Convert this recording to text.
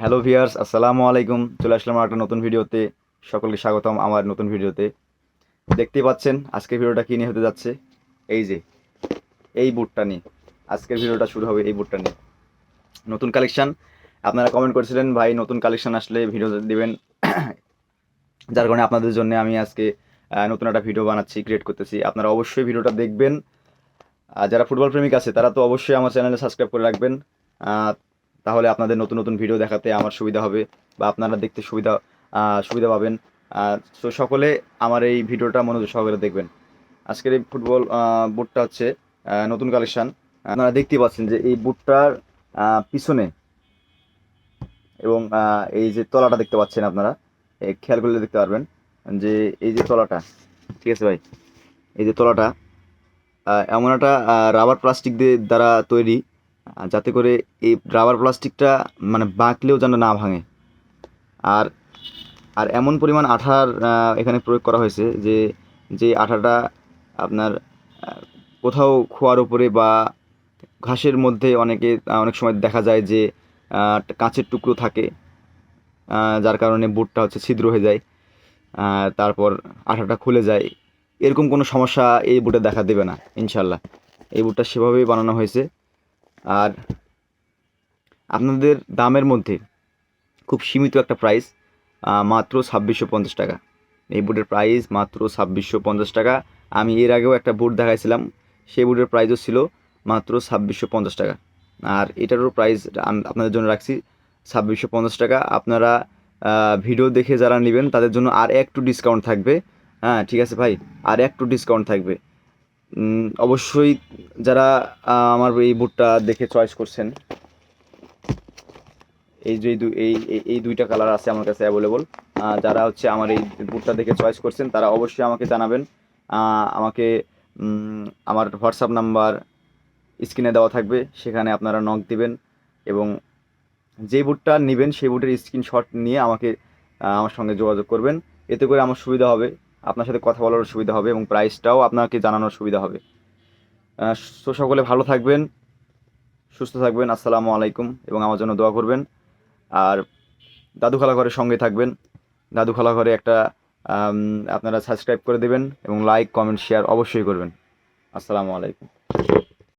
Hello viewers, আসসালামু আলাইকুম। চলে আসলাম আর একটা নতুন ভিডিওতে। সকলকে স্বাগতম আমার নতুন ভিডিওতে। দেখতেই পাচ্ছেন আজকের ভিডিওটা কী নিয়ে হতে যাচ্ছে। এই যে এই বুটটা নিয়ে আজকের ভিডিওটা শুরু হবে। এই বুটটা নিয়ে নতুন কালেকশন। আপনারা কমেন্ট করেছিলেন ভাই নতুন কালেকশন আসলে ভিডিও দিবেন, যার কারণে আপনাদের জন্য আমি আজকে নতুন একটা ভিডিও বানাচ্ছি, ক্রিয়েট করতেছি। আপনারা অবশ্যই ভিডিওটা দেখবেন। আর যারা ফুটবল প্রেমিক আছে তারা তো অবশ্যই আমার চ্যানেলে সাবস্ক্রাইব করে রাখবেন। আহ, তাহলে আপনাদের নতুন নতুন ভিডিও দেখাতে আমার সুবিধা হবে, বা আপনারা দেখতে সুবিধা পাবেন। তো সকলে আমার এই ভিডিওটা মনোযোগ সহকারে দেখবেন। আজকের এই ফুটবল বুটটা হচ্ছে নতুন কালেকশন। আপনারা দেখতেই পাচ্ছেন যে এই বুটটার পিছনে এবং এই যে তলাটা দেখতে পাচ্ছেন আপনারা, খেয়াল করলে দেখতে পারবেন যে এই যে তলাটা, ঠিক আছে ভাই, এই যে তলাটা এমন একটা রাবার প্লাস্টিক দ্বারা তৈরি, যাতে করে এই রাবার প্লাস্টিকটা মানে বাঁকলেও যেন না ভাঙে। আর আর এমন পরিমাণ আঠার এখানে প্রয়োগ করা হয়েছে যে যে আঠাটা আপনার কোথাও খোয়ার উপরে বা ঘাসের মধ্যে অনেক সময় দেখা যায় যে কাঁচের টুকরো থাকে, যার কারণে বুটটা হচ্ছে ছিদ্র হয়ে যায়, তারপর আঠাটা খুলে যায়। এরকম কোনো সমস্যা এই বুটে দেখা দেবে না ইনশাল্লাহ। এই বুটটা সেভাবেই বানানো হয়েছে। আর আপনাদের দামের মধ্যে খুব সীমিত একটা প্রাইস, মাত্র 2650 টাকা। এই বুটের প্রাইস মাত্র 2650 টাকা। আমি এর আগেও একটা বুট দেখাইছিলাম, সেই বুটের প্রাইসও ছিল মাত্র 2650 টাকা। আর এটারও প্রাইস আপনাদের জন্য রাখছি 2650 টাকা। আপনারা ভিডিও দেখে যারা নেবেন তাদের জন্য আর একটু ডিসকাউন্ট থাকবে। হ্যাঁ ঠিক আছে ভাই, আর একটু ডিসকাউন্ট থাকবে। অবশ্যই যারা আমার এই বুটটা দেখে চয়েস করছেন, এই যে এই দুইটা কালার আছে আমার কাছে অ্যাভেলেবল। যারা হচ্ছে আমার এই বুটটা দেখে চয়েস করছেন তারা অবশ্যই আমাকে জানাবেন। আমাকে আমার হোয়াটসঅ্যাপ নাম্বার স্ক্রিনে দেওয়া থাকবে, সেখানে আপনারা নক দিবেন এবং যে বুটটা নেবেন সেই বুটের স্ক্রিনশট নিয়ে আমাকে আমার সঙ্গে যোগাযোগ করবেন। এতে করে আমার সুবিধা হবে, আপনার সাথে কথা বলার সুবিধা হবে এবং প্রাইসটাও আপনাকে জানানোর সুবিধা হবে। তো সকলে ভালো থাকবেন, সুস্থ থাকবেন। আসসালামু আলাইকুম, এবং আমার জন্য দোয়া করবেন। আর দাদু খালা ঘরের সঙ্গে থাকবেন। দাদু খালা ঘরে একটা আপনারা সাবস্ক্রাইব করে দেবেন এবং লাইক কমেন্ট শেয়ার অবশ্যই করবেন। আসসালামু আলাইকুম।